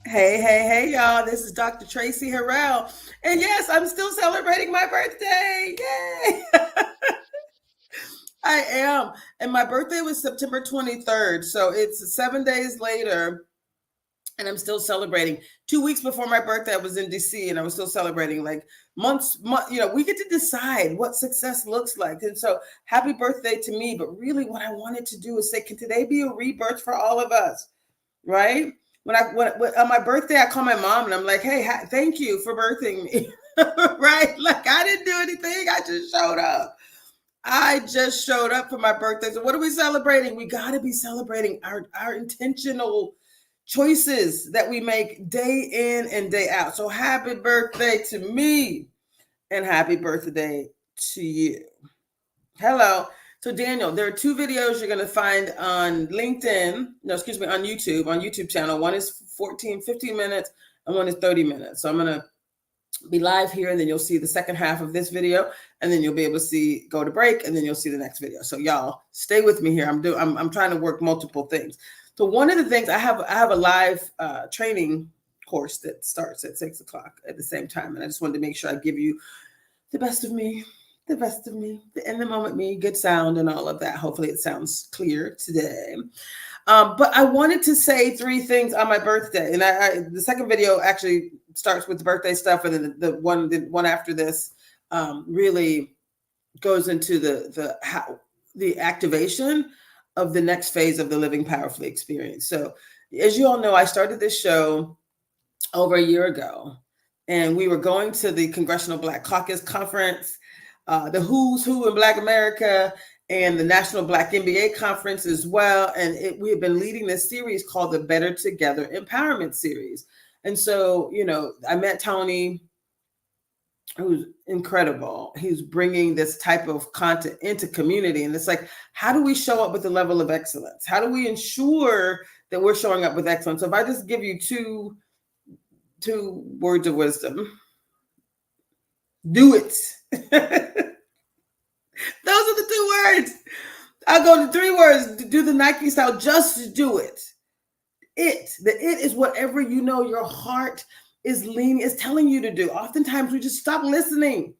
Hey, y'all. This is Dr. Traci Harrell. And yes, I'm still celebrating my birthday. Yay! I am. And my birthday was September 23rd. So it's 7 days later. And I'm still celebrating. 2 weeks before my birthday, I was in DC and I was still celebrating like months, we get to decide what success looks like. And so happy birthday to me. But really what I wanted to do is say, can today be a rebirth for all of us? Right? When on my birthday, I call my mom and I'm like, hey, thank you for birthing me. Right? Like I didn't do anything. I just showed up. I just showed up for my birthday. So what are we celebrating? We got to be celebrating our intentional choices that we make day in and day out. So happy birthday to me and happy birthday to you. Hello. So Daniel, there are two videos you're going to find on LinkedIn, on YouTube channel. One is 15 minutes and one is 30 minutes. So I'm going to be live here and then you'll see the second half of this video and then you'll be able to go to break and then you'll see the next video. So y'all stay with me here. I'm trying to work multiple things. So one of the things I have a live training course that starts at 6 o'clock at the same time. And I just wanted to make sure I give you the best of me, the in the moment me, good sound and all of that. Hopefully it sounds clear today. But I wanted to say three things on my birthday. And the second video actually starts with the birthday stuff. And then the one after this really goes into the activation of the next phase of the Living Powerfully experience. So as you all know, I started this show over a year ago, and we were going to the Congressional Black Caucus Conference, the Who's Who in Black America, and the National Black MBA Conference as well. And we have been leading this series called the Better Together Empowerment Series. And so, I met Tony, who's incredible. He's bringing this type of content into community. And it's like, how do we show up with the level of excellence? How do we ensure that we're showing up with excellence? So if I just give you two words of wisdom, do it. Those are the two words. I'll go to three words. Do the Nike style, just do it. The it is whatever you know your heart is telling you to do. Oftentimes we just stop listening.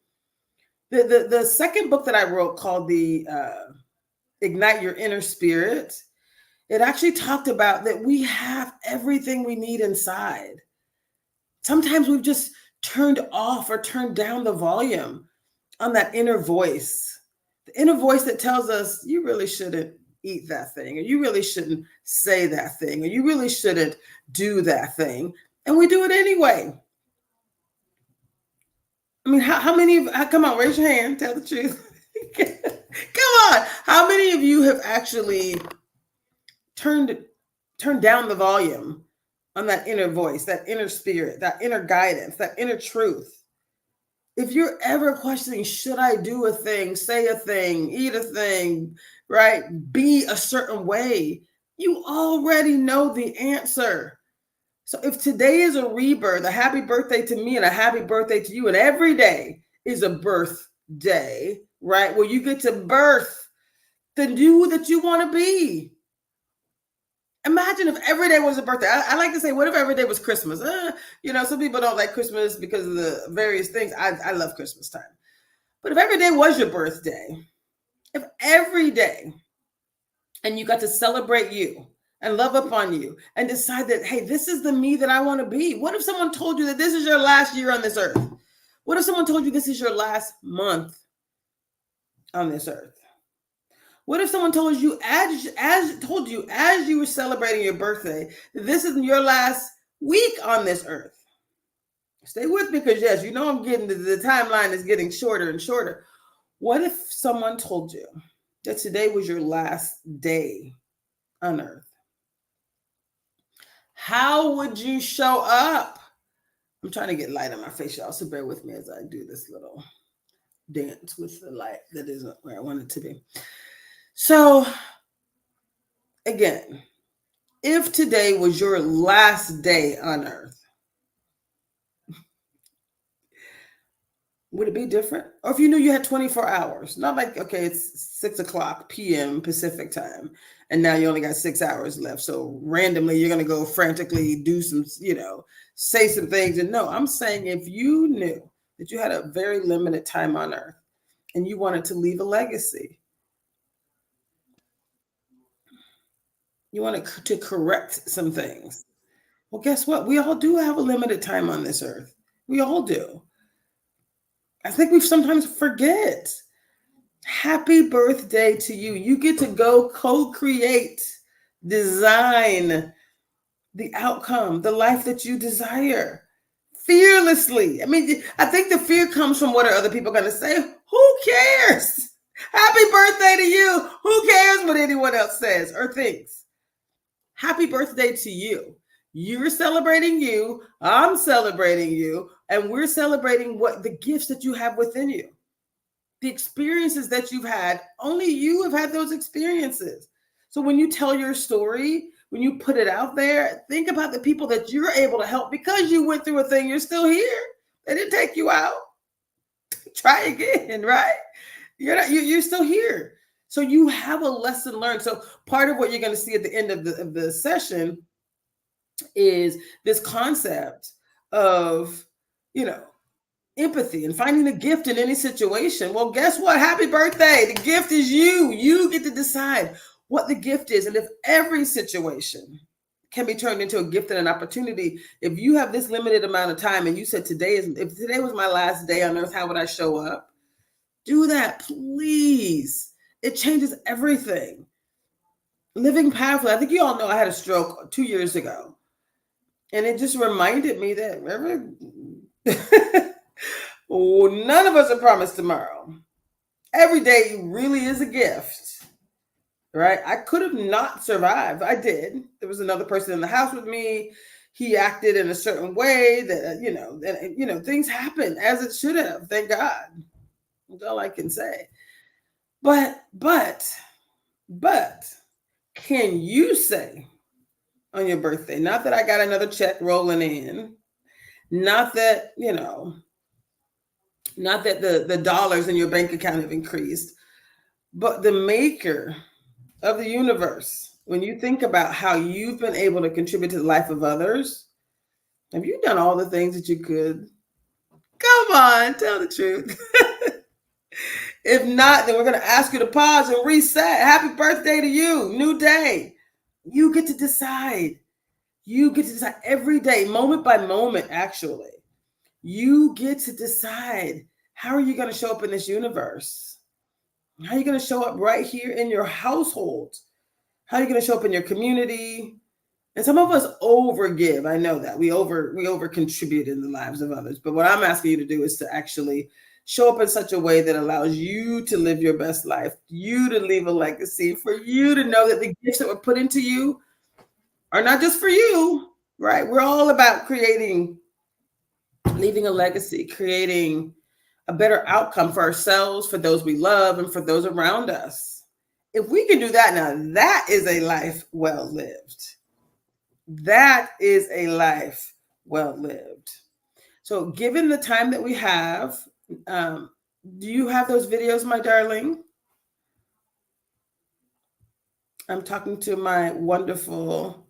The second book that I wrote called the Ignite Your Inner Spirit, it actually talked about that we have everything we need inside. Sometimes we've just turned off or turned down the volume on that inner voice. The inner voice that tells us you really shouldn't eat that thing, or you really shouldn't say that thing, or you really shouldn't do that thing. And we do it anyway. I mean, how many of, come on, raise your hand, tell the truth. Come on. How many of you have actually turned down the volume on that inner voice, that inner spirit, that inner guidance, that inner truth? If you're ever questioning, should I do a thing, say a thing, eat a thing, right? Be a certain way, you already know the answer. So if today is a rebirth, a happy birthday to me and a happy birthday to you, and every day is a birthday, right? Where you get to birth the new that you want to be. Imagine if every day was a birthday. I like to say, what if every day was Christmas? Some people don't like Christmas because of the various things. I love Christmas time. But if every day was your birthday, if every day, and you got to celebrate you and love upon you and decide that, hey, this is the me that I want to be. What if someone told you that this is your last year on this earth? What if someone told you this is your last month on this earth? What if someone told you as you were celebrating your birthday, this is your last week on this earth? Stay with me, because yes, I'm getting the timeline is getting shorter and shorter. What if someone told you that today was your last day on earth? How would you show up? I'm trying to get light on my face, y'all, so bear with me as I do this little dance with the light that isn't where I want it to be. So, again, if today was your last day on earth, would it be different? Or if you knew you had 24 hours, not like, okay, it's 6:00 p.m. Pacific time, and now you only got 6 hours left. So randomly, you're going to go frantically do some, say some things. And no, I'm saying if you knew that you had a very limited time on earth and you wanted to leave a legacy, you wanted to correct some things. Well, guess what? We all do have a limited time on this earth. We all do. I think we sometimes forget. Happy birthday to you. You get to go co-create, design the outcome, the life that you desire fearlessly. I mean, I think the fear comes from what are other people going to say? Who cares? Happy birthday to you. Who cares what anyone else says or thinks? Happy birthday to you. You're celebrating you. I'm celebrating you. And we're celebrating what the gifts that you have within you. The experiences that you've had, only you have had those experiences. So when you tell your story, when you put it out there, think about the people that you're able to help because you went through a thing. You're still here. They didn't take you out. Try again, right? You're still here. So you have a lesson learned. So part of what you're going to see at the end of the session is this concept of, empathy and finding the gift in any situation. Well, guess what? Happy birthday. The gift is you. You get to decide what the gift is. And if every situation can be turned into a gift and an opportunity, if you have this limited amount of time and you said if today was my last day on earth, how would I show up? Do that, please. It changes everything. Living powerfully. I think you all know I had a stroke 2 years ago. And it just reminded me that none of us are promised tomorrow. Every day really is a gift, right? I could have not survived. I did. There was another person in the house with me. He acted in a certain way that, things happen as it should have. Thank God. That's all I can say. But can you say on your birthday, not that I got another check rolling in, not that, not that the dollars in your bank account have increased, but the maker of the universe when you think about how you've been able to contribute to the life of others, have you done all the things that you could? Come on, tell the truth. If not, then we're going to ask you to pause and reset. Happy birthday to you. New day. You get to decide. You get to decide every day, moment by moment, actually. You get to decide, how are you going to show up in this universe? How are you going to show up right here in your household? How are you going to show up in your community? And some of us overgive. I know that we over contribute in the lives of others. But what I'm asking you to do is to actually show up in such a way that allows you to live your best life, you to leave a legacy, for you to know that the gifts that were put into you are not just for you, right? We're all about leaving a legacy, creating a better outcome for ourselves, for those we love, and for those around us. If we can do that now, that is a life well lived. That is a life well lived. So given the time that we have, do you have those videos, my darling? I'm talking to my wonderful,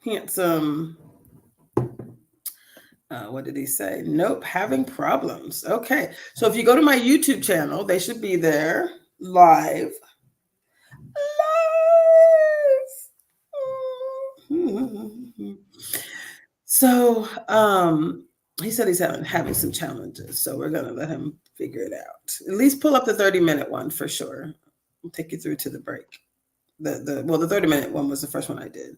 handsome, what did he say? Nope, having problems. Okay. So if you go to my YouTube channel, they should be there live. So he said he's having some challenges. So we're going to let him figure it out. At least pull up the 30-minute one for sure. I'll take you through to the break. The 30-minute one was the first one I did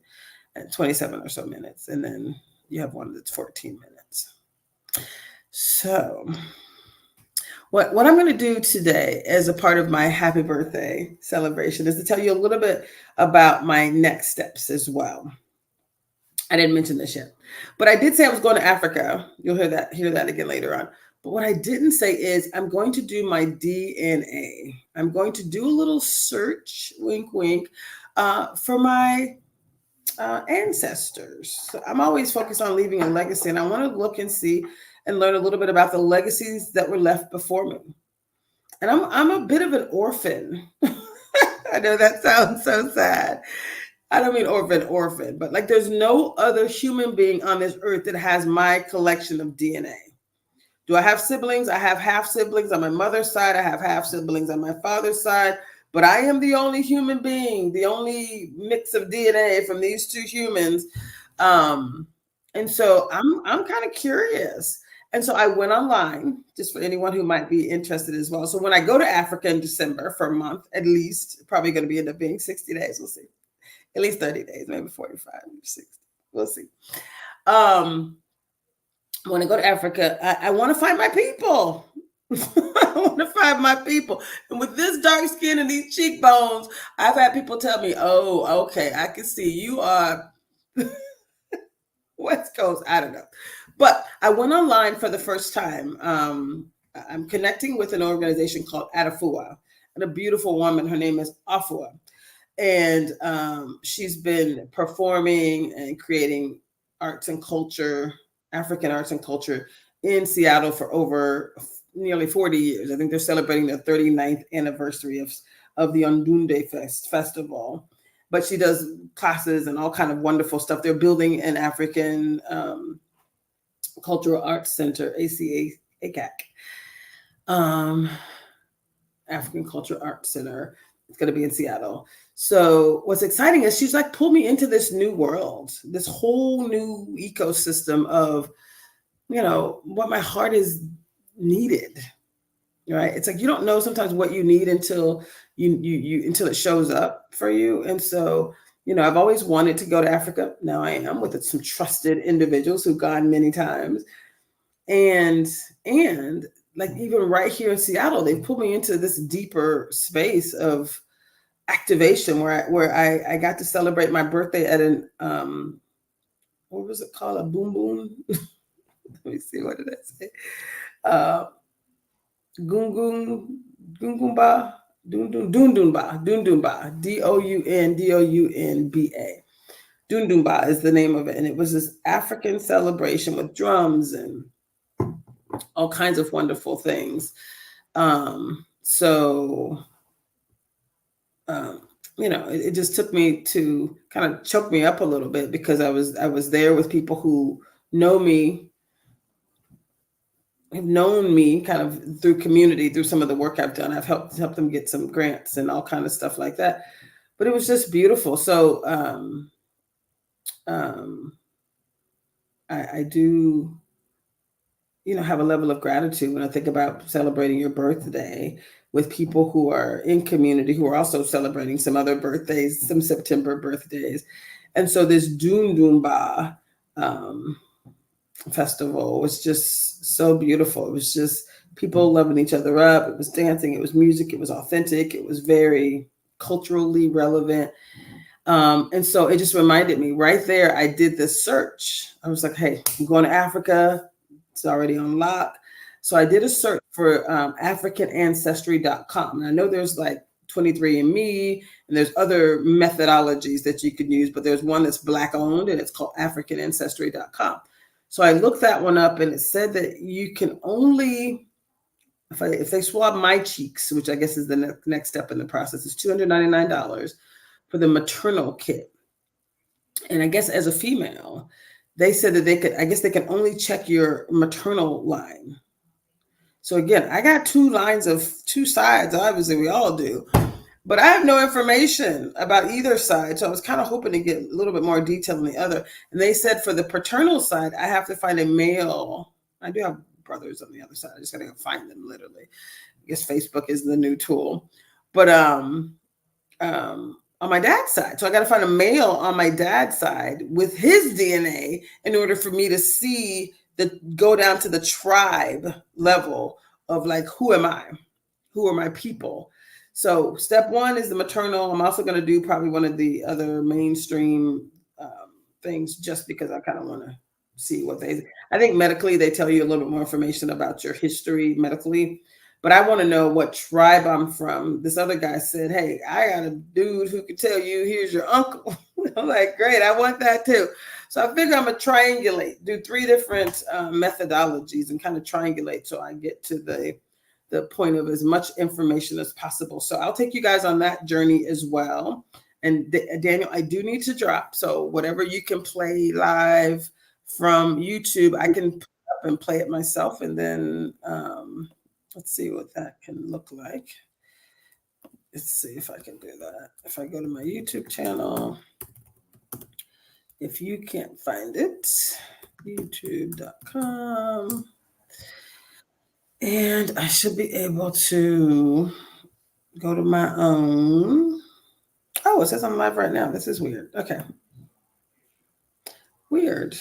at 27 or so minutes. And then you have one that's 14 minutes. So what I'm going to do today as a part of my happy birthday celebration is to tell you a little bit about my next steps as well. I didn't mention this yet, but I did say I was going to Africa. You'll hear that again later on. But what I didn't say is I'm going to do my DNA. I'm going to do a little search, wink, wink, for my ancestors. So I'm always focused on leaving a legacy, and I want to look and see and learn a little bit about the legacies that were left before me. And I'm a bit of an orphan. I know that sounds so sad. I don't mean orphan, but like there's no other human being on this earth that has my collection of DNA. Do I have siblings? I have half siblings on my mother's side. I have half siblings on my father's side. But I am the only human being, the only mix of DNA from these two humans. And so I'm kind of curious. And so I went online, just for anyone who might be interested as well. So when I go to Africa in December for a month, at least, probably going to be end up being 60 days. We'll see. At least 30 days, maybe 45, 60. We'll see. When I go to Africa, I want to find my people. I want to find my people. And with this dark skin and these cheekbones, I've had people tell me, oh, okay, I can see you are West Coast. I don't know. But I went online for the first time. I'm connecting with an organization called Adafua, and a beautiful woman. Her name is Afua. And she's been performing and creating arts and culture, African arts and culture in Seattle for over nearly 40 years. I think they're celebrating their 39th anniversary of the Ondunde Festival. But she does classes and all kind of wonderful stuff. They're building an African Cultural Arts Center, ACAC, African Cultural Arts Center. It's going to be in Seattle. So what's exciting is she's like pulled me into this new world, this whole new ecosystem of, what my heart is needed, right? It's like you don't know sometimes what you need until until it shows up for you. And so, I've always wanted to go to Africa. Now I am with some trusted individuals who've gone many times. And like even right here in Seattle, they've pulled me into this deeper space of activation where I got to celebrate my birthday at an what was it called? A boom boom. Let me see, what did I say? Gungumba, Dundunba, Dounba. Dundunba is the name of it. And it was this African celebration with drums and all kinds of wonderful things. it just took me to kind of choke me up a little bit because I was there with people who know me, have known me kind of through community, through some of the work I've done. I've helped them get some grants and all kind of stuff like that. But it was just beautiful. So um, I do, have a level of gratitude when I think about celebrating your birthday with people who are in community who are also celebrating some other birthdays, some September birthdays. And so this Doom Doomba um, festival was just so beautiful. It was just people loving each other up. It was dancing, it was music, it was authentic, it was very culturally relevant. And so it just reminded me right there, I did this search. I was like, hey, I'm going to Africa. It's already on lock. So I did a search for AfricanAncestry.com. And I know there's like 23andMe and there's other methodologies that you can use, but there's one that's Black owned and it's called AfricanAncestry.com. So I looked that one up and it said that you can only, if they swab my cheeks, which I guess is the next step in the process, is $299 for the maternal kit. And I guess as a female, they said that they can only check your maternal line. So again, I got two sides. Obviously, we all do. But I have no information about either side. So I was kind of hoping to get a little bit more detail on the other. And they said for the paternal side, I have to find a male. I do have brothers on the other side. I just got to find them literally. I guess Facebook is the new tool. But on my dad's side. So I got to find a male on my dad's side with his DNA in order for me to go down to the tribe level of like, who am I? Who are my people? So step one is the maternal. I'm also going to do probably one of the other mainstream things just because I kind of want to see I think medically they tell you a little bit more information about your history medically, but I want to know what tribe I'm from. This other guy said, hey, I got a dude who could tell you, here's your uncle. I'm like, great, I want that too. So I figure I'm going to triangulate, do 3 different methodologies and kind of triangulate so I get to the point of as much information as possible. So I'll take you guys on that journey as well. And Daniel, I do need to drop. So whatever you can play live from YouTube, I can put up and play it myself. And then let's see what that can look like. Let's see if I can do that. If I go to my YouTube channel, if you can't find it, youtube.com. And I should be able to go to my own. Oh, it says I'm live right now. This is weird. Okay. Weird.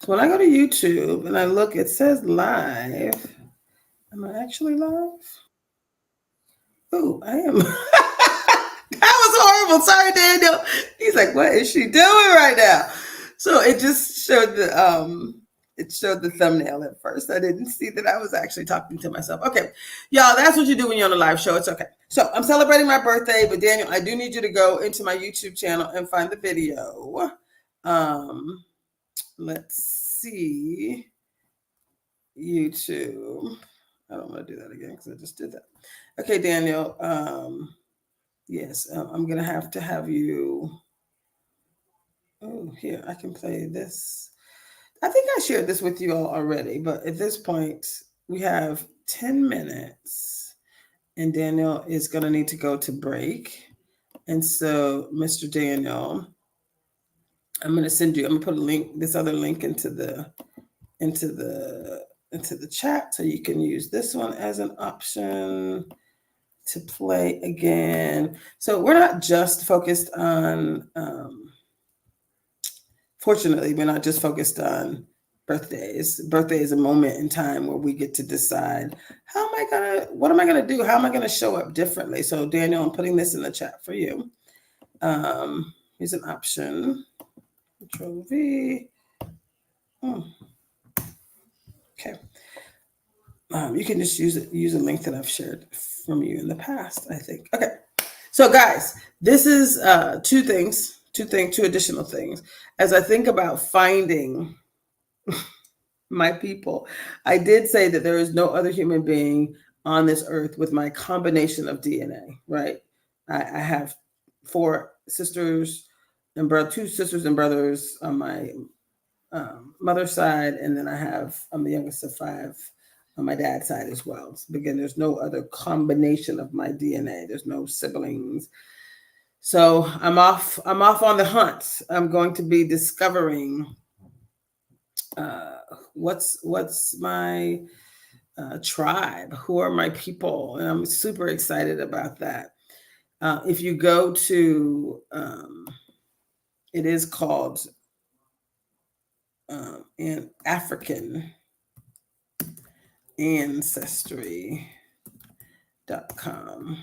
So when I go to YouTube and I look, it says live. Am I actually live? Oh, I am. That was horrible. Sorry, Daniel. He's like, what is she doing right now? So it just showed the thumbnail at first. I didn't see that I was actually talking to myself. Okay, y'all, that's what you do when you're on a live show. It's okay. So I'm celebrating my birthday, but Daniel, I do need you to go into my YouTube channel and find the video. Let's see. YouTube. I don't want to do that again because I just did that. Okay, Daniel. Yes, I'm going to have you. Oh, here, I can play this. I think I shared this with you all already, but at this point, we have 10 minutes and Daniel is going to need to go to break. And so, Mr. Daniel, I'm going to put this other link into the chat so you can use this one as an option to play again. So we're not just focused on, fortunately, we're not just focused on birthdays. Birthday is a moment in time where we get to decide, what am I going to do? How am I going to show up differently? So Daniel, I'm putting this in the chat for you. Here's an option. Control V. Okay. You can just use a link that I've shared from you in the past, I think. Okay. So guys, this is two additional things. As I think about finding my people, I did say that there is no other human being on this earth with my combination of DNA, right? I have 4 sisters and two sisters and brothers on my mother's side, and then I'm the youngest of 5 on my dad's side as well. So again, there's no other combination of my DNA. There's no siblings. So I'm off on the hunt. I'm going to be discovering what's my tribe, who are my people, and I'm super excited about that. If you go to, it is called in African Ancestry.com.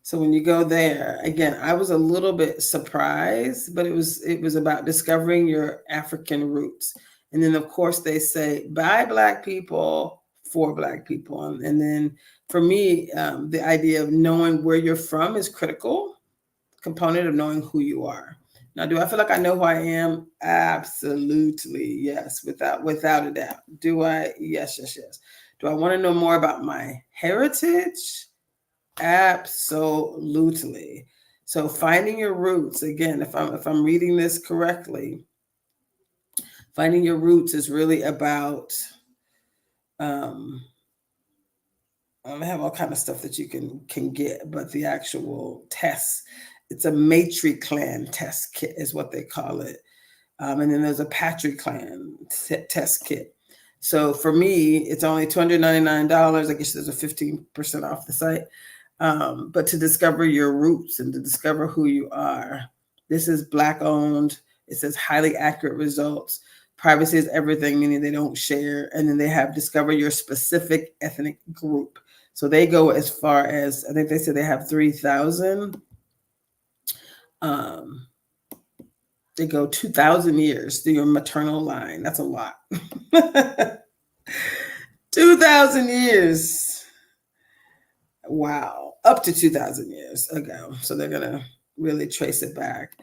So when you go there, again, I was a little bit surprised, but it was about discovering your African roots. And then of course they say by Black people for Black people. And then for me, the idea of knowing where you're from is critical component of knowing who you are. Now, do I feel like I know who I am? Absolutely, yes, without a doubt. Do I? Yes. Do I want to know more about my heritage? Absolutely. So finding your roots, again, if I'm reading this correctly, finding your roots is really about I have all kind of stuff that you can get, but the actual test, it's a matriclan test kit is what they call it. And then there's a patriclan test kit. So for me, it's only $299. I guess there's a 15% off the site. But to discover your roots and to discover who you are. This is Black owned. It says highly accurate results. Privacy is everything, meaning they don't share. And then they have discover your specific ethnic group. So they go as far as, I think they said they have 3,000. They go 2,000 years through your maternal line. That's a lot. 2,000 years. Wow. Up to 2,000 years ago. So they're going to really trace it back.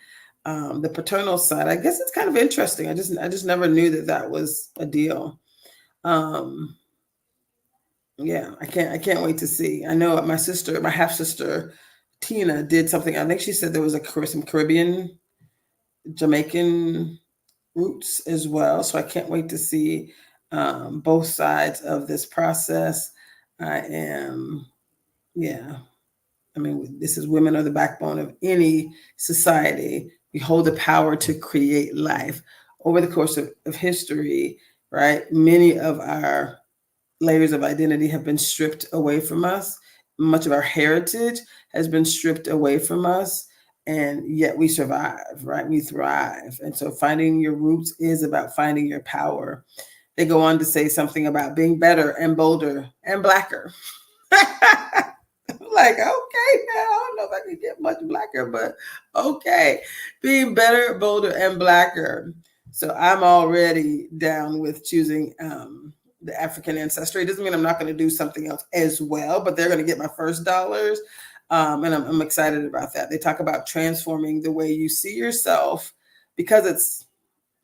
The paternal side, I guess it's kind of interesting. I just never knew that was a deal. Yeah, I can't wait to see. I know my half sister, Tina, did something. I think she said there was some Caribbean, Jamaican roots as well. So I can't wait to see both sides of this process. I mean, this is women are the backbone of any society. We hold the power to create life. Over the course of history, right? Many of our layers of identity have been stripped away from us. Much of our heritage has been stripped away from us, and yet we survive, right? We thrive. And so finding your roots is about finding your power. They go on to say something about being better and bolder and Blacker. Like, okay, now I don't know if I can get much Blacker, but okay. Being better, bolder, and Blacker. So I'm already down with choosing the African ancestry. It doesn't mean I'm not going to do something else as well, but they're going to get my first dollars. And I'm excited about that. They talk about transforming the way you see yourself because it's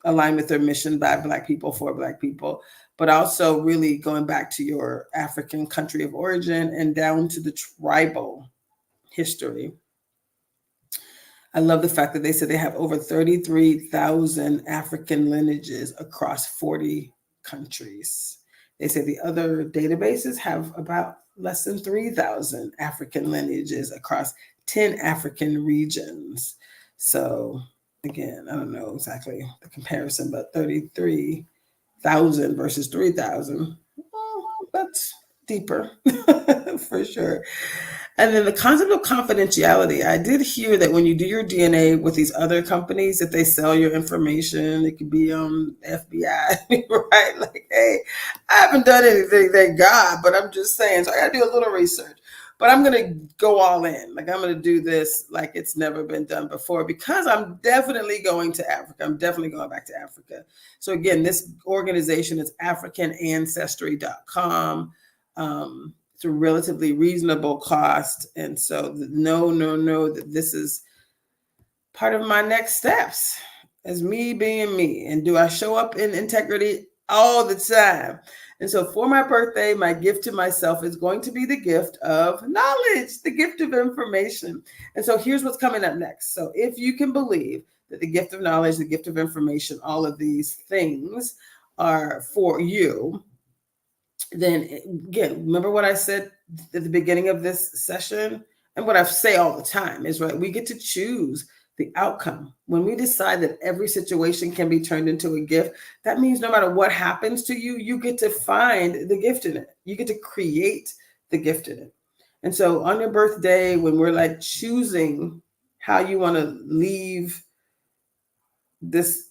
aligned with their mission by Black people for Black people, but also really going back to your African country of origin and down to the tribal history. I love the fact that they said they have over 33,000 African lineages across 40 countries. They say the other databases have about less than 3,000 African lineages across 10 African regions. So again, I don't know exactly the comparison, but 33,000 versus 3,000, that's deeper for sure. And then the concept of confidentiality. I did hear that when you do your DNA with these other companies, that they sell your information. It could be FBI, right? Like, hey, I haven't done anything, thank God, but I'm just saying. So I got to do a little research. But I'm going to go all in. Like, I'm going to do this like it's never been done before because I'm definitely going to Africa. I'm definitely going back to Africa. So again, this organization is AfricanAncestry.com. It's a relatively reasonable cost. And so no, that this is part of my next steps as me being me. And do I show up in integrity all the time? And so for my birthday, my gift to myself is going to be the gift of knowledge, the gift of information. And so here's what's coming up next. So if you can believe that the gift of knowledge, the gift of information, all of these things are for you, then again, remember what I said at the beginning of this session, and what I say all the time is, right, we get to choose the outcome. When we decide that every situation can be turned into a gift, that means no matter what happens to you, you get to find the gift in it. You get to create the gift in it. And so on your birthday, when we're like choosing how you want to leave this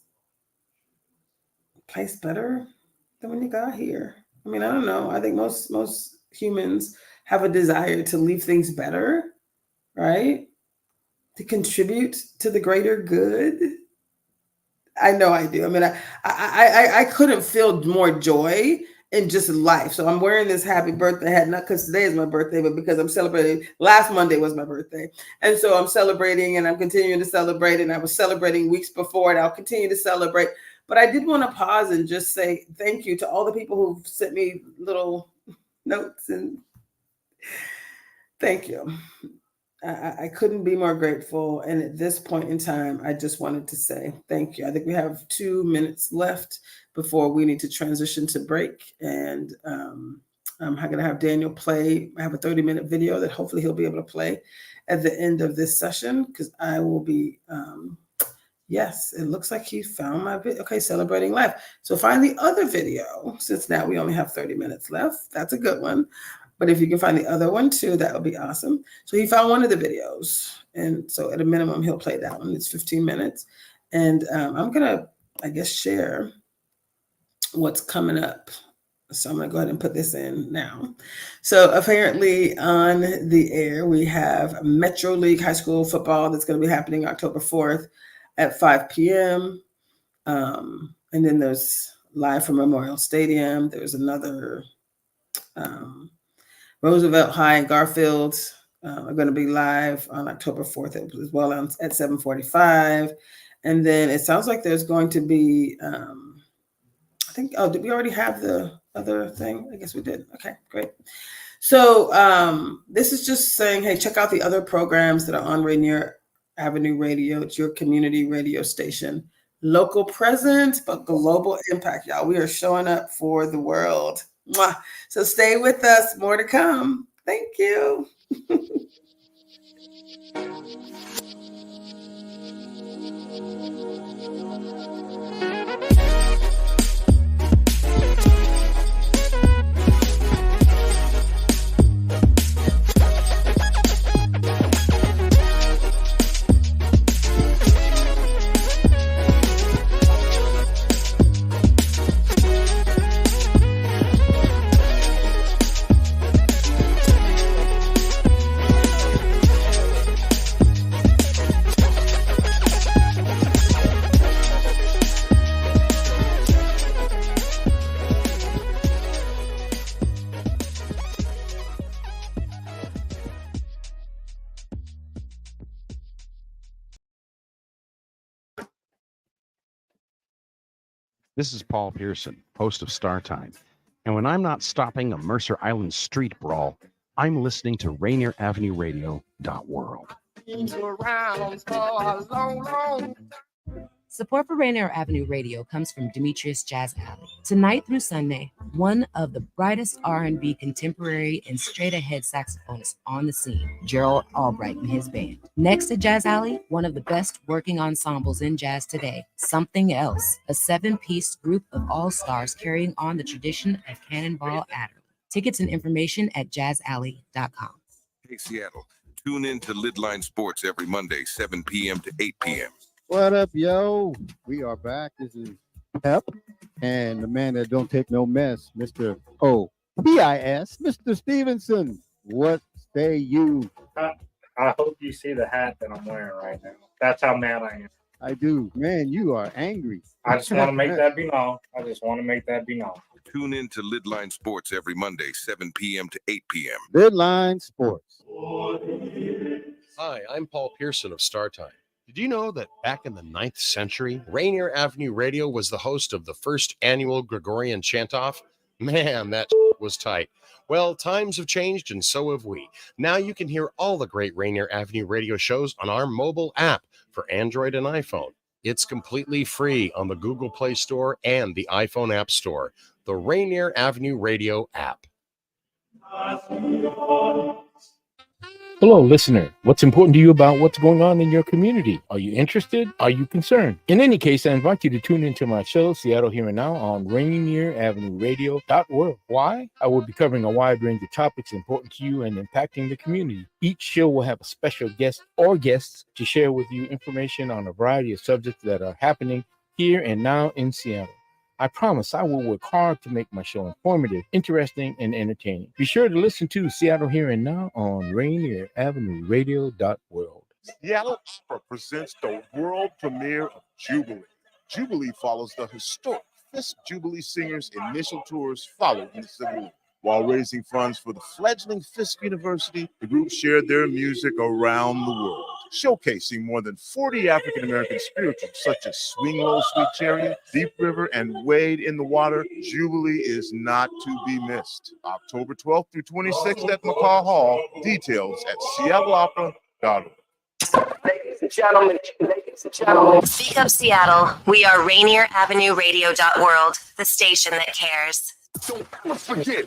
place better than when you got here. I mean, I don't know. I think most humans have a desire to leave things better, right? To contribute to the greater good. I know I do. I mean, I couldn't feel more joy in just life. So I'm wearing this happy birthday hat, not because today is my birthday, but because I'm celebrating. Last Monday was my birthday. And so I'm celebrating, and I'm continuing to celebrate. And I was celebrating weeks before, and I'll continue to celebrate. But I did want to pause and just say thank you to all the people who've sent me little notes, and thank you. I couldn't be more grateful. And at this point in time, I just wanted to say thank you. I think we have 2 minutes left before we need to transition to break. And I'm going to have Daniel play. I have a 30-minute video that hopefully he'll be able to play at the end of this session, because I will be, yes, it looks like he found my video. Okay, celebrating life. So find the other video, since now we only have 30 minutes left. That's a good one. But if you can find the other one too, that would be awesome. So he found one of the videos. And so at a minimum, he'll play that one. It's 15 minutes. And I'm going to, I guess, share what's coming up. So I'm going to go ahead and put this in now. So apparently on the air, we have Metro League High School football that's going to be happening October 4th at 5 p.m. And then there's live from Memorial Stadium. There's another... Roosevelt High and Garfield are going to be live on October 4th as well at 7:45. And then it sounds like there's going to be, I think, did we already have the other thing? I guess we did. Okay, great. So this is just saying, hey, check out the other programs that are on Rainier Avenue Radio. It's your community radio station. Local presence, but global impact, y'all. We are showing up for the world. Mwah. So stay with us. More to come. Thank you. This is Paul Pearson, host of Star Time. And when I'm not stopping a Mercer Island street brawl, I'm listening to Rainier Avenue Radio.world. Support for Rainier Avenue Radio comes from Demetrius Jazz Alley. Tonight through Sunday, one of the brightest R&B contemporary and straight-ahead saxophonists on the scene, Gerald Albright and his band. Next to Jazz Alley, one of the best working ensembles in jazz today, Something Else, a 7-piece group of all-stars carrying on the tradition of Cannonball Adderley. Tickets and information at jazzalley.com. Hey, Seattle, tune in to Lidline Sports every Monday, 7 p.m. to 8 p.m. What up, yo? We are back. This is Pep and the man that don't take no mess, Mr. O.P.I.S., Mr. Stevenson. What say you? I hope you see the hat that I'm wearing right now. That's how mad I am. I do. Man, you are angry. I just want to make that be known. Tune in to Lidline Sports every Monday, 7 p.m. to 8 p.m. Lidline Sports. Hi, I'm Paul Pearson of Star Time. Did you know that back in the 9th century, Rainier Avenue Radio was the host of the first annual Gregorian Chant-Off? Man, that was tight. Well, times have changed and so have we. Now you can hear all the great Rainier Avenue radio shows on our mobile app for Android and iPhone. It's completely free on the Google Play Store and the iPhone App Store. The Rainier Avenue Radio App. Hello, listener. What's important to you about what's going on in your community? Are you interested? Are you concerned? In any case, I invite you to tune into my show, Seattle Here and Now, on Rainier Avenue Radio.org. Why? I will be covering a wide range of topics important to you and impacting the community. Each show will have a special guest or guests to share with you information on a variety of subjects that are happening here and now in Seattle. I promise I will work hard to make my show informative, interesting, and entertaining. Be sure to listen to Seattle Here and Now on Rainier Avenue Radio.world. Seattle Opera presents the world premiere of Jubilee. Jubilee follows the historic Fisk Jubilee Singers' initial tours followed in the Civil War. While raising funds for the fledgling Fisk University, the group shared their music around the world, showcasing more than 40 African-American spirituals such as Swing Low, Sweet Chariot, Deep River, and Wade in the Water. Jubilee is not to be missed. October 12th through 26th at McCaw Hall. Details at seattleopera.org. Ladies and gentlemen. Speak Up Seattle. We are Rainier Avenue Radio.world, the station that cares. Don't ever forget.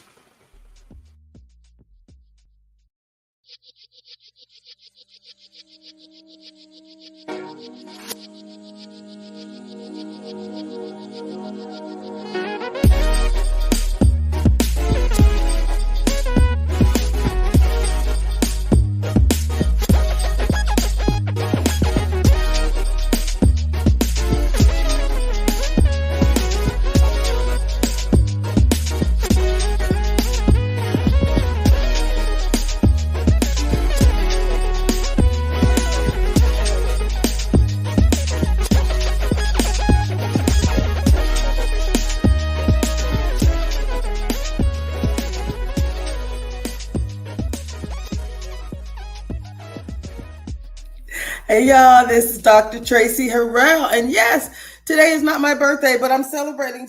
Hey y'all, this is Dr. Traci Harrell, and yes, today is not my birthday, but I'm celebrating.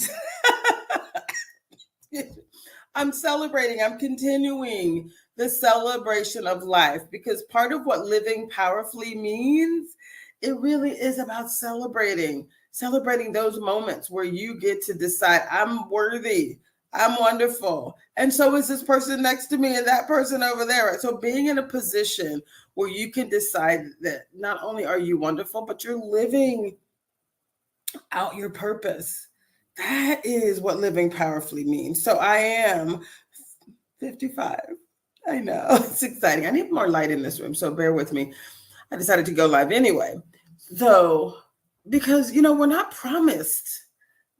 I'm continuing the celebration of life, because part of what living powerfully means, it really is about celebrating those moments where you get to decide, I'm worthy, I'm wonderful, and so is this person next to me and that person over there. So being in a position where you can decide that not only are you wonderful, but you're living out your purpose. That is what living powerfully means. So I am 55. I know, it's exciting. I need more light in this room, so bear with me. I decided to go live anyway. So, because, we're not promised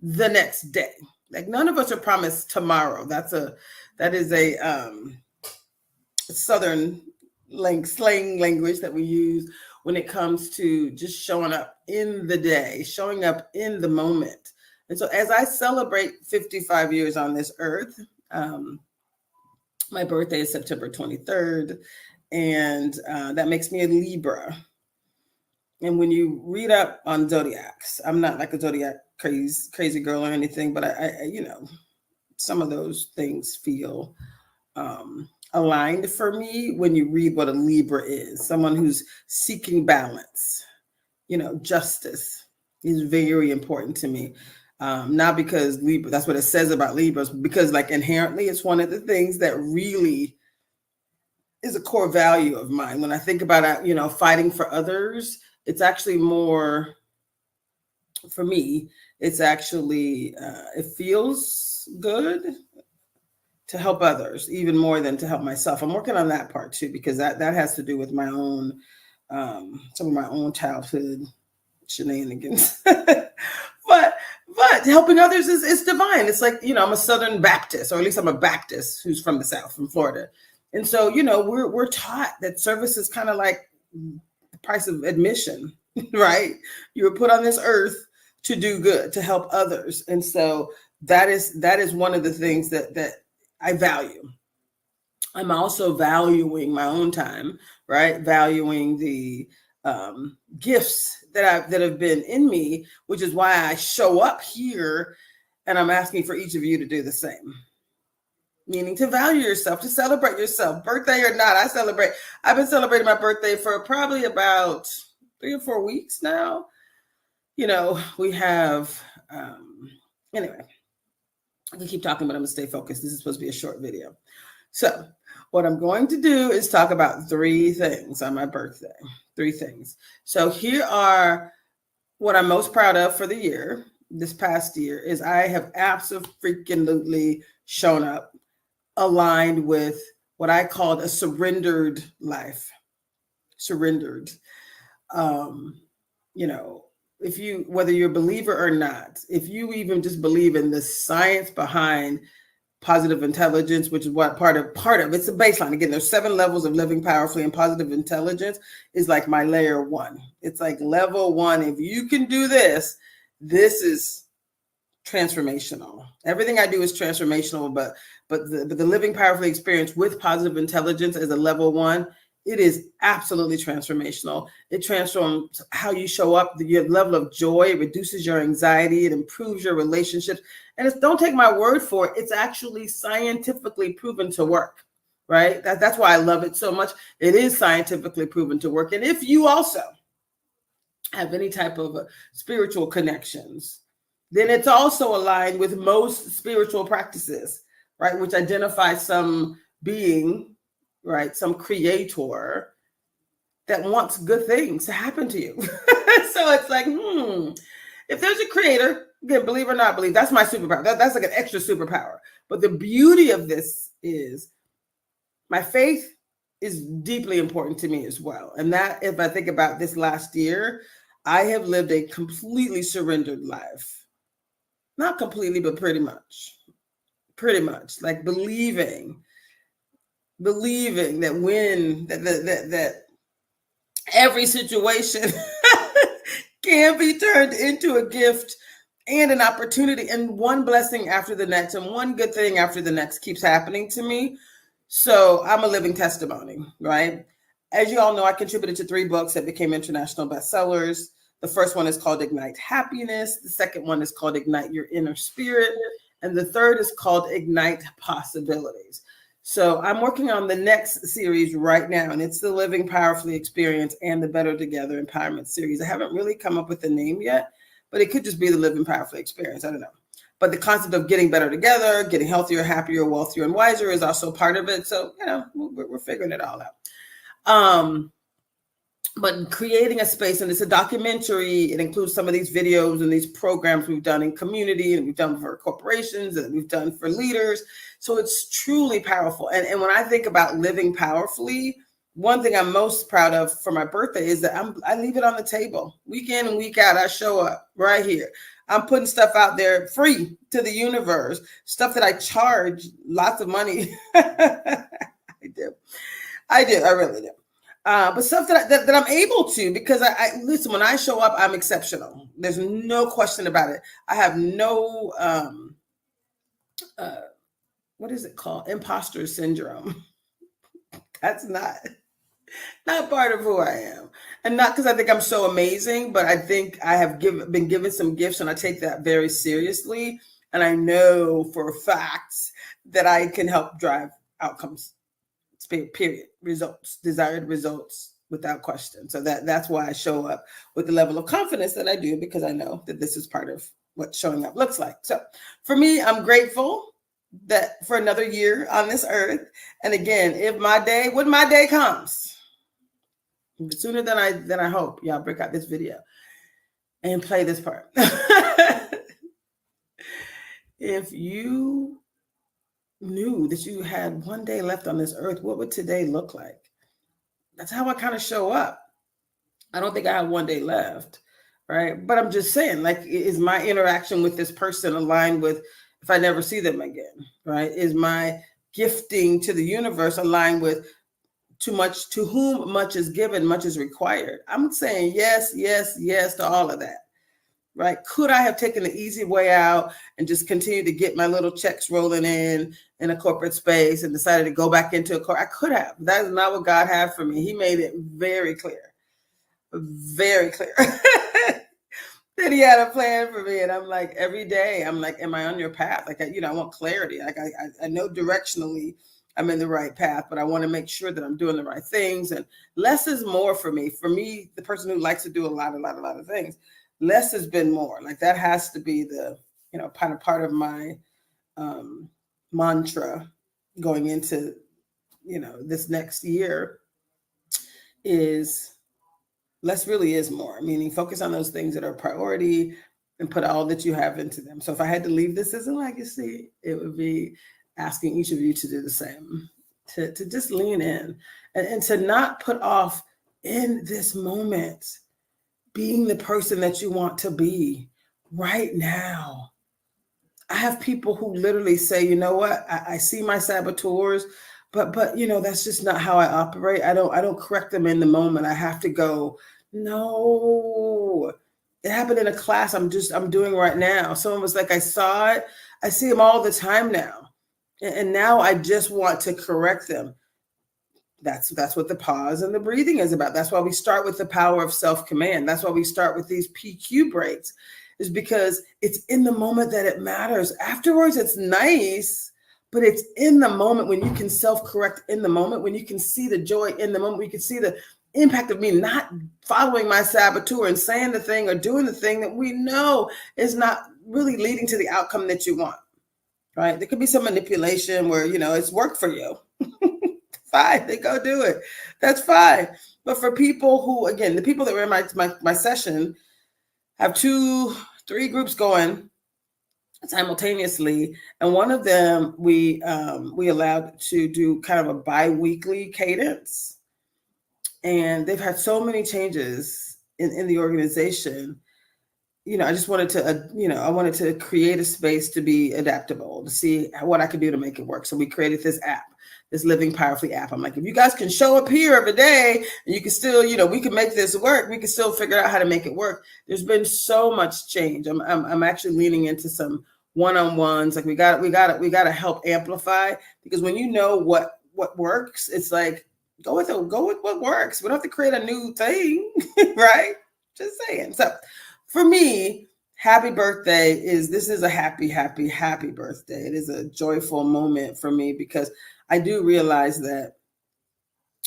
the next day. Like, none of us are promised tomorrow. That is a Southern slang language that we use when it comes to just showing up in the day, showing up in the moment. And so as I celebrate 55 years on this earth, my birthday is September 23rd, and that makes me a Libra. And when you read up on zodiacs, I'm not like a zodiac crazy girl or anything, but I some of those things feel aligned for me when you read what a Libra is. Someone who's seeking balance, justice is very important to me. Not because Libra, that's what it says about Libras, because like inherently it's one of the things that really is a core value of mine. When I think about, fighting for others, it's actually more, for me, it's actually, it feels good to help others even more than to help myself. I'm working on that part too, because that has to do with my own, some of my own childhood shenanigans. but helping others is divine. It's like, I'm a Southern Baptist, or at least I'm a Baptist who's from the South, from Florida. And so, we're taught that service is kind of like the price of admission, right? You were put on this earth to do good, to help others. And so that is one of the things that I value. I'm also valuing my own time, right? Valuing the gifts that have been in me, which is why I show up here, and I'm asking for each of you to do the same. meaning to value yourself, to celebrate yourself, birthday or not. I've been celebrating my birthday for probably about 3 or 4 weeks now. You know, we have, anyway, I can keep talking, but I'm gonna stay focused. This is supposed to be a short video. So what I'm going to do is talk about 3 things on my birthday, 3 things. So here are what I'm most proud of for the year. This past year is I have absolutely shown up aligned with what I called a surrendered life. Surrendered. You know, if you, whether you're a believer or not, if you even just believe in the science behind positive intelligence, which is what part of it's a baseline. Again, there's 7 levels of living powerfully, and positive intelligence is like my layer 1. It's like level 1. If you can do this, this is transformational. Everything I do is transformational, but the living powerfully experience with positive intelligence as a level 1, it is absolutely transformational. It transforms how you show up, your level of joy. It reduces your anxiety. It improves your relationships. And don't take my word for it. It's actually scientifically proven to work, right? That's why I love it so much. It is scientifically proven to work. And if you also have any type of spiritual connections, then it's also aligned with most spiritual practices, right? Which identify some being, right, some creator that wants good things to happen to you. So it's like, if there's a creator, again, believe or not believe, that's my superpower. That's like an extra superpower. But the beauty of this is my faith is deeply important to me as well. And that, if I think about this last year, I have lived a completely surrendered life. Not completely, but pretty much, like believing that when that every situation can be turned into a gift and an opportunity, and one blessing after the next and one good thing after the next keeps happening to me. So I'm a living testimony, right? As you all know, I contributed to 3 books that became international bestsellers. The first one is called Ignite Happiness. The second one is called Ignite Your Inner Spirit. And the third is called Ignite Possibilities. So I'm working on the next series right now, and it's the Living Powerfully Experience and the Better Together Empowerment Series. I haven't really come up with a name yet, but it could just be the Living Powerfully Experience. I don't know. But the concept of getting better together, getting healthier, happier, wealthier, and wiser is also part of it. So, you know, we're figuring it all out. But creating a space, and it's a documentary. It includes some of these videos and these programs we've done in community, and we've done for corporations, and we've done for leaders. So it's truly powerful. And when I think about living powerfully, one thing I'm most proud of for my birthday is that I leave it on the table. Week in and week out, I show up right here. I'm putting stuff out there free to the universe, stuff that I charge lots of money. I do. I really do. But stuff that I'm able to, because I listen, when I show up, I'm exceptional. There's no question about it. I have no, what is it called? Imposter syndrome. That's not part of who I am. And not because I think I'm so amazing, but I think I have been given some gifts, and I take that very seriously. And I know for a fact that I can help drive outcomes. Period. Results, desired results, without question. So that's why I show up with the level of confidence that I do, because I know that this is part of what showing up looks like. So for me, I'm grateful that for another year on this earth. And again, when my day comes, sooner than I hope, y'all break out this video and play this part. If you knew that you had one day left on this earth, what would today look like? That's how I kind of show up. I don't think I have one day left, right? But I'm just saying, like, is my interaction with this person aligned with if I never see them again, right? Is my gifting to the universe aligned with to whom much is given, much is required? I'm saying yes, yes, yes to all of that. Right? Could I have taken the easy way out and just continued to get my little checks rolling in a corporate space and decided to go back into a car? I could have. That is not what God had for me. He made it very clear. Very clear. Then he had a plan for me, and I'm like, every day, I'm like, am I on your path? Like, I want clarity. Like, I know directionally I'm in the right path, but I want to make sure that I'm doing the right things. And less is more for me. For me, the person who likes to do a lot of things, less has been more. Like, that has to be the, kind of part of my mantra going into, this next year is less really is more, meaning focus on those things that are a priority and put all that you have into them. So if I had to leave this as a legacy, it would be asking each of you to do the same, to just lean in and to not put off in this moment being the person that you want to be right now. I have people who literally say, you know what, I see my saboteurs, but that's just not how I operate. I don't correct them in the moment. I have to go, no. It happened in a class I'm doing right now. Someone was like, I saw it. I see them all the time now. And now I just want to correct them. That's what the pause and the breathing is about. That's why we start with the power of self-command. That's why we start with these PQ breaks, is because it's in the moment that it matters. Afterwards, it's nice, but it's in the moment when you can self-correct in the moment, when you can see the joy in the moment, when you can see the impact of me not following my saboteur and saying the thing or doing the thing that we know is not really leading to the outcome that you want, right? There could be some manipulation where, it's worked for you. Fine, they go do it. That's fine. But for people who, again, the people that were in my session have 2-3 groups going simultaneously, and one of them we allowed to do kind of a bi-weekly cadence, and they've had so many changes in the organization. I just wanted to I wanted to create a space to be adaptable, to see what I could do to make it work. So we created this app, this Living Powerfully app. I'm like, if you guys can show up here every day and you can still, we can make this work. We can still figure out how to make it work. There's been so much change. I'm actually leaning into some one-on-ones. Like we got to help amplify, because when you know what works, it's like, go with what works. We don't have to create a new thing, right? Just saying. So for me, happy birthday this is a happy, happy, happy birthday. It is a joyful moment for me, because I do realize that,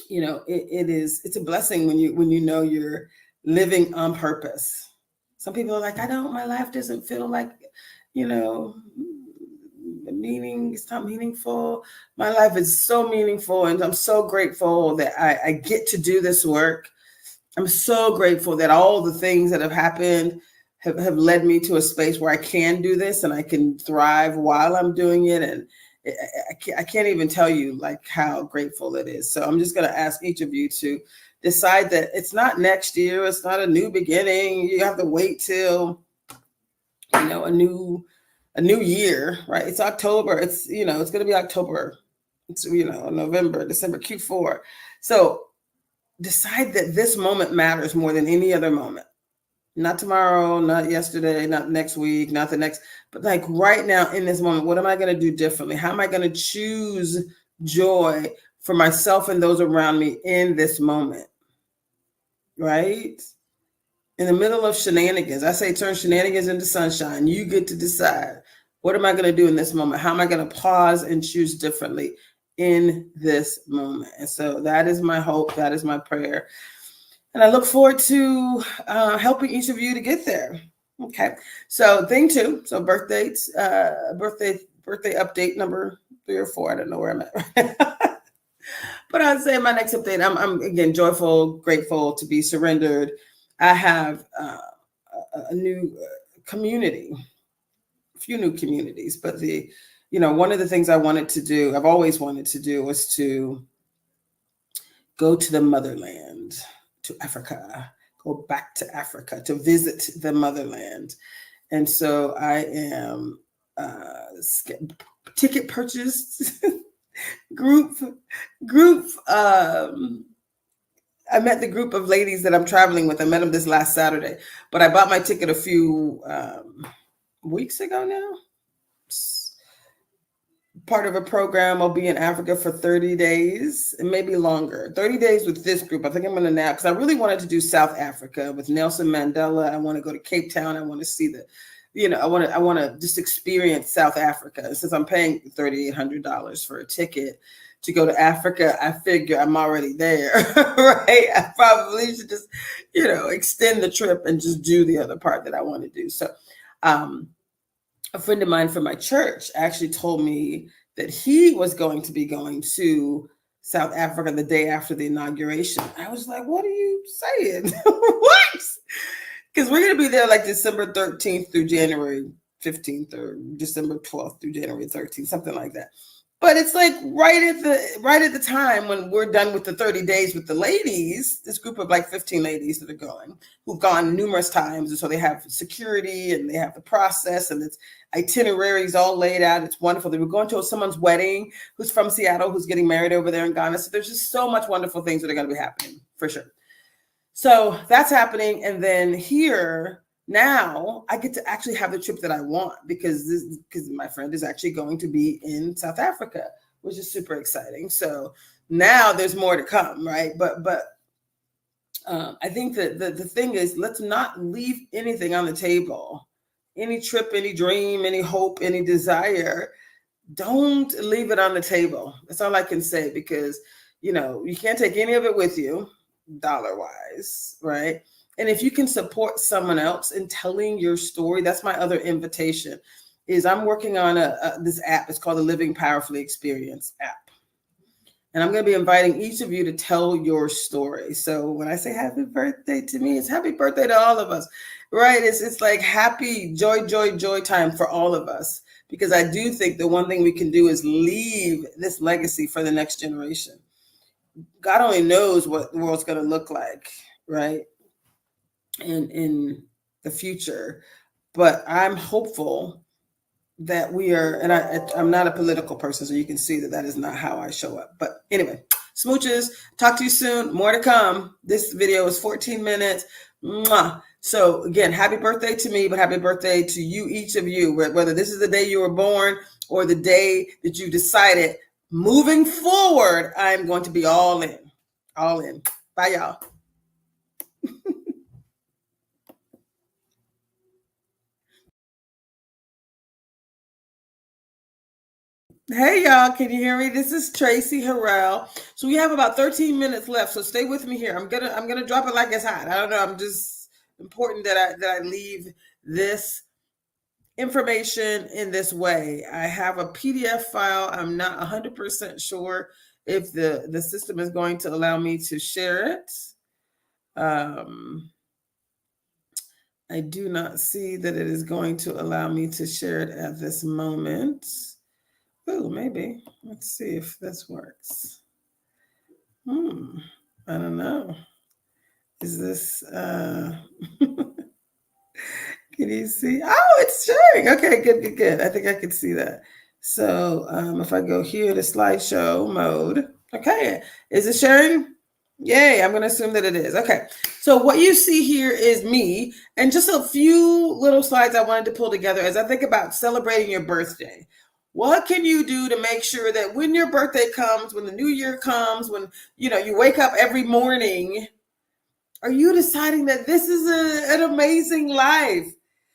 it's a blessing when you know you're living on purpose. Some people are like, my life doesn't feel like, it's not meaningful. My life is so meaningful, and I'm so grateful that I get to do this work. I'm so grateful that all the things that have happened have led me to a space where I can do this and I can thrive while I'm doing it. And I can't even tell you like how grateful it is. So I'm just going to ask each of you to decide that it's not next year. It's not a new beginning. You have to wait till, a new year, right? It's October. It's, it's going to be October. It's, November, December, Q4. So decide that this moment matters more than any other moment. Not tomorrow, not yesterday, not next week, not the next, but like right now in this moment, what am I going to do differently? How am I going to choose joy for myself and those around me in this moment? Right? In the middle of shenanigans, I say turn shenanigans into sunshine. You get to decide, what am I going to do in this moment? How am I going to pause and choose differently in this moment? And so that is my hope. That is my prayer. And I look forward to helping each of you to get there. Okay. So thing 2. So birthdays, birthday update number 3 or 4. I don't know where I'm at. But I'd say my next update, I'm again, joyful, grateful to be surrendered. I have a new community, a few new communities, but one of the things I wanted to do, I've always wanted to do, was to go to the motherland, to Africa, go back to Africa, to visit the motherland. And so I am ticket purchased, group. I met the group of ladies that I'm traveling with. I met them this last Saturday, but I bought my ticket a few weeks ago now. part of a program. I'll be in Africa for 30 days and maybe longer. 30 days with this group. I think I'm going to now, because I really wanted to do South Africa with Nelson Mandela. I want to go to Cape Town. I want to see I want to just experience South Africa. Since I'm paying $3,800 for a ticket to go to Africa, I figure I'm already there, right? I probably should just, extend the trip and just do the other part that I want to do. So, a friend of mine from my church actually told me that he was going to be going to South Africa the day after the inauguration. I was like, what are you saying? What? Because we're going to be there like December 13th through January 15th or December 12th through January 13th, something like that. But it's like right at the time when we're done with the 30 days with the ladies, this group of like 15 ladies that are going, who've gone numerous times. And so they have security and they have the process and it's itineraries all laid out. It's wonderful. They were going to someone's wedding who's from Seattle, who's getting married over there in Ghana. So there's just so much wonderful things that are going to be happening for sure. So that's happening. And then here, now I get to actually have the trip that I want because my friend is actually going to be in South Africa, which is super exciting. So now there's more to come, right? But I think that the thing is, let's not leave anything on the table. Any trip, any dream, any hope, any desire, don't leave it on the table. That's all I can say, because you can't take any of it with you, dollar-wise, right? And if you can support someone else in telling your story, that's my other invitation. Is I'm working on this app. It's called the Living Powerfully Experience app. And I'm going to be inviting each of you to tell your story. So when I say happy birthday to me, it's happy birthday to all of us, right? It's like happy joy time for all of us. Because I do think the one thing we can do is leave this legacy for the next generation. God only knows what the world's going to look like, right? In the future, but I'm hopeful that we are, and I'm not a political person, so you can see that is not how I show up. But anyway, smooches, talk to you soon. More to come. This video is 14 minutes. Mwah. So again, happy birthday to me, but happy birthday to you, each of you, whether this is the day you were born or the day that you decided moving forward, I'm going to be all in. Bye, y'all. Hey y'all, can you hear me? This is Traci Harrell. So we have about 13 minutes left, so stay with me here. I'm gonna drop it like it's hot. I don't know. I'm just important that I leave this information in this way. I have a PDF file. I'm not 100% sure if the system is going to allow me to share it. I do not see that it is going to allow me to share it at this moment. Oh, maybe. Let's see if this works. I don't know. Is this, can you see? Oh, it's sharing. Okay, good. I think I can see that. So if I go here to slideshow mode, okay. Is it sharing? Yay, I'm going to assume that it is. Okay. So what you see here is me and just a few little slides I wanted to pull together as I think about celebrating your birthday. What can you do to make sure that when your birthday comes, when the new year comes, when you wake up every morning, are you deciding that this is an amazing life?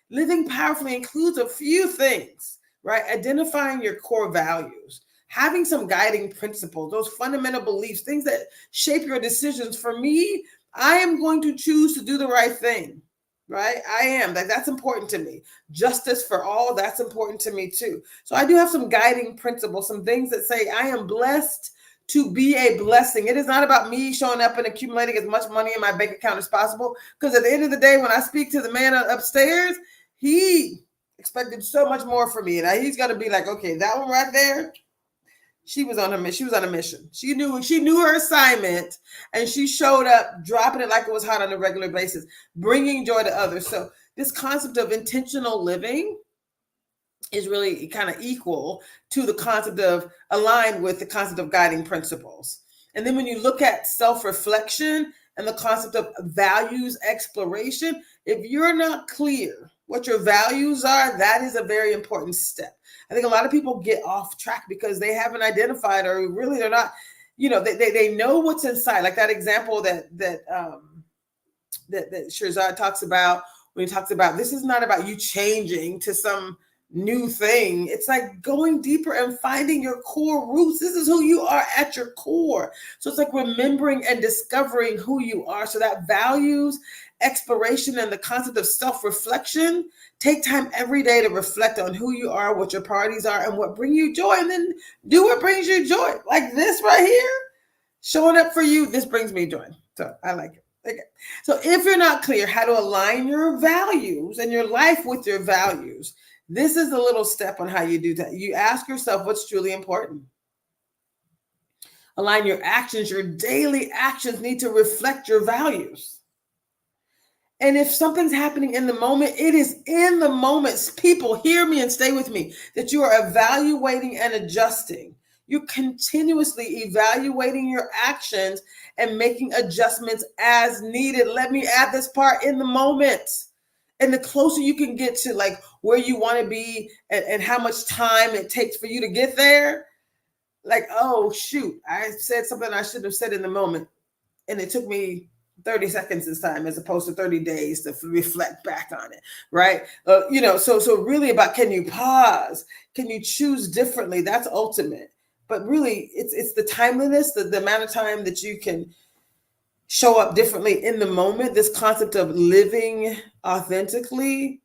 Living powerfully includes a few things, right? Identifying your core values, having some guiding principles, those fundamental beliefs, things that shape your decisions. For me, I am going to choose to do the right thing. Right? I am. That's important to me. Justice for all, that's important to me too. So I do have some guiding principles, some things that say I am blessed to be a blessing. It is not about me showing up and accumulating as much money in my bank account as possible. Because at the end of the day, when I speak to the man upstairs, he expected so much more from me. And he's going to be like, okay, that one right there, she was on a mission. She knew her assignment, and she showed up dropping it like it was hot on a regular basis, bringing joy to others. So this concept of intentional living is really kind of equal to the concept of aligned with the concept of guiding principles. And then when you look at self-reflection and the concept of values exploration, if you're not clear, what your values are, that is a very important step. I think a lot of people get off track because they haven't identified, or really they're not, they know what's inside. Like that example that Shirzad talks about, when he talks about, this is not about you changing to some new thing. It's like going deeper and finding your core roots. This is who you are at your core. So it's like remembering and discovering who you are. So that values, exploration, and the concept of self-reflection. Take time every day to reflect on who you are, what your priorities are, and what bring you joy. And then do what brings you joy. Like this right here, showing up for you. This brings me joy. So I like it. Okay. So if you're not clear how to align your values and your life with your values, this is a little step on how you do that. You ask yourself what's truly important. Align your actions. Your daily actions need to reflect your values. And if something's happening in the moment, it is in the moments. People, hear me and stay with me, that you are evaluating and adjusting. You're continuously evaluating your actions and making adjustments as needed. Let me add this part: in the moment. And the closer you can get to like where you want to be and how much time it takes for you to get there, like, oh, shoot, I said something I shouldn't have said in the moment. And it took me 30 seconds this time as opposed to 30 days to reflect back on it, right? So really about, can you pause? Can you choose differently? That's ultimate. But really, it's the timeliness, the amount of time that you can show up differently in the moment. This concept of living authentically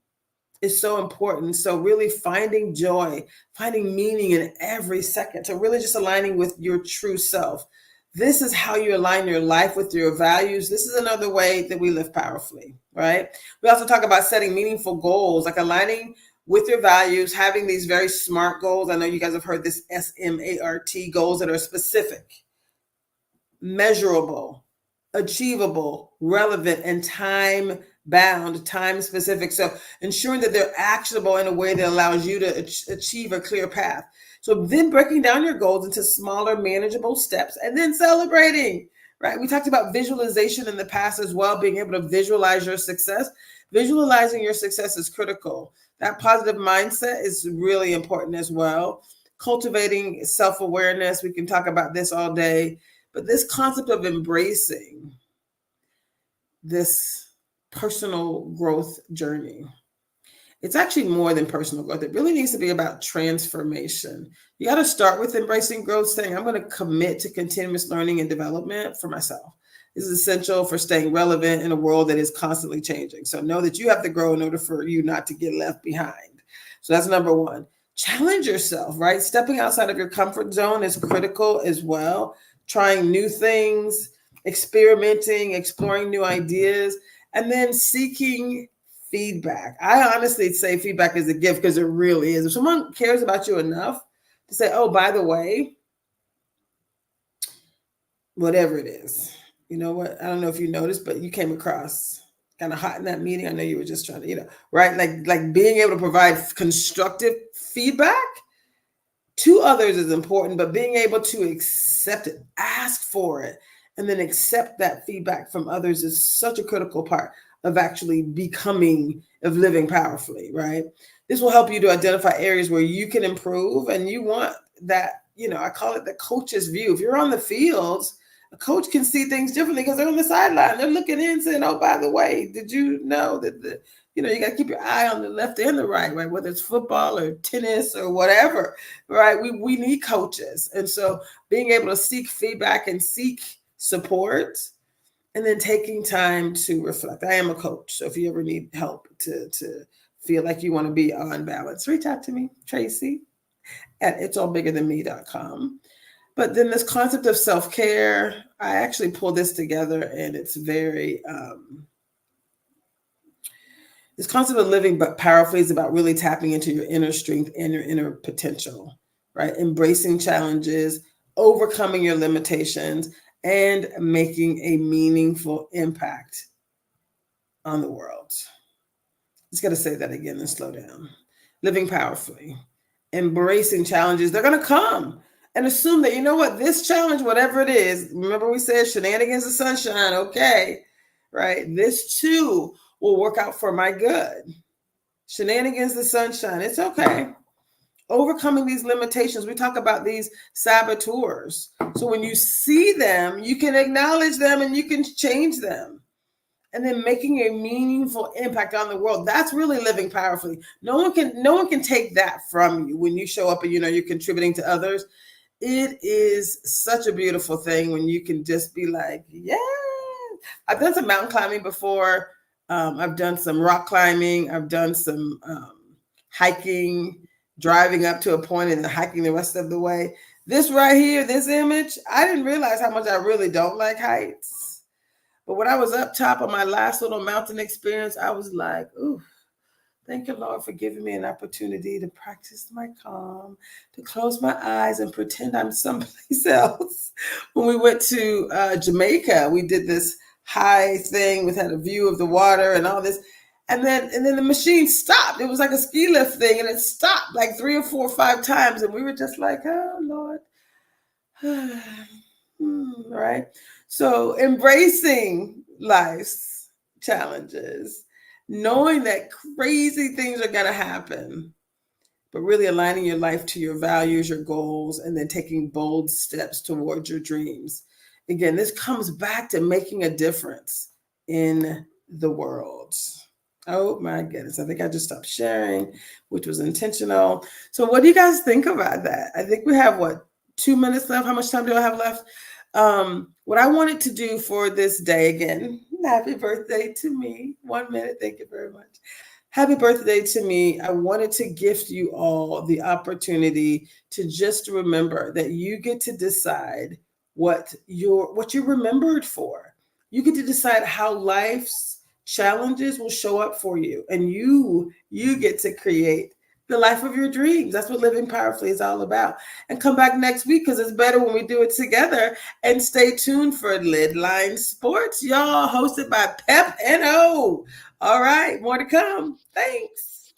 is so important. So really finding joy, finding meaning in every second, to really just aligning with your true self. This is how you align your life with your values. This is another way that we live powerfully, right? We also talk about setting meaningful goals, like aligning with your values, having these very SMART goals. I know you guys have heard this SMART, goals that are specific, measurable, achievable, relevant, and time-bound, time-specific. So ensuring that they're actionable in a way that allows you to achieve a clear path. So then breaking down your goals into smaller, manageable steps, and then celebrating, right? We talked about visualization in the past as well, being able to visualize your success. Visualizing your success is critical. That positive mindset is really important as well. Cultivating self-awareness. We can talk about this all day. But this concept of embracing this personal growth journey, it's actually more than personal growth. It really needs to be about transformation. You got to start with embracing growth, saying, I'm going to commit to continuous learning and development for myself. This is essential for staying relevant in a world that is constantly changing. So know that you have to grow in order for you not to get left behind. So that's number one. Challenge yourself, right? Stepping outside of your comfort zone is critical as well. Trying new things, experimenting, exploring new ideas, and then seeking feedback. I honestly say feedback is a gift, because it really is. If someone cares about you enough to say, oh, by the way, whatever it is, you know what? I don't know if you noticed, but you came across kind of hot in that meeting. I know you were just trying to, right? Like being able to provide constructive feedback to others is important, but being able to accept it, ask for it, and then accept that feedback from others is such a critical part of actually of living powerfully, right? This will help you to identify areas where you can improve, and you want that, I call it the coach's view. If you're on the fields, a coach can see things differently because they're on the sideline. They're looking in saying, oh, by the way, did you know that you got to keep your eye on the left and the right, whether it's football or tennis or whatever, right? We need coaches. And so being able to seek feedback and seek support, and then taking time to reflect. I am a coach, so if you ever need help to feel like you want to be on balance, reach out to me, Traci, at itsallbiggerthanme.com. But then this concept of self-care, I actually pulled this together, and it's very, this concept of living but powerfully is about really tapping into your inner strength and your inner potential, right? Embracing challenges, overcoming your limitations, and making a meaningful impact on the world. Just got to say that again and slow down. Living powerfully, embracing challenges. They're going to come. And assume that, this challenge, whatever it is, remember we said shenanigans of sunshine, okay, right? This too will work out for my good. Shenanigans the sunshine. It's okay. Overcoming these limitations. We talk about these saboteurs. So when you see them, you can acknowledge them and you can change them. And then making a meaningful impact on the world. That's really living powerfully. No one can take that from you when you show up and you're contributing to others. It is such a beautiful thing when you can just be like, yeah. I've done some mountain climbing before. I've done some rock climbing. I've done some hiking, driving up to a point and then hiking the rest of the way. This right here, this image, I didn't realize how much I really don't like heights. But when I was up top on my last little mountain experience, I was like, ooh, thank you, Lord, for giving me an opportunity to practice my calm, to close my eyes and pretend I'm someplace else. When we went to Jamaica, we did this high thing. We had a view of the water and all this. And then the machine stopped. It was like a ski lift thing, and it stopped like 3 or 4 or 5 times. And we were just like, oh, Lord. Right? So embracing life's challenges, knowing that crazy things are going to happen, but really aligning your life to your values, your goals, and then taking bold steps towards your dreams. Again, this comes back to making a difference in the world. Oh my goodness. I think I just stopped sharing, which was intentional. So what do you guys think about that? I think we have 2 minutes left. How much time do I have left? What I wanted to do for this day, again, happy birthday to me. 1 minute. Thank you very much. Happy birthday to me. I wanted to gift you all the opportunity to just remember that you get to decide what you're remembered for. You get to decide how life's challenges will show up for you, and you get to create the life of your dreams. That's what living powerfully is all about. And come back next week, because it's better when we do it together. And stay tuned for Lidline Sports, y'all, hosted by Pep and O. All right, more to come. Thanks.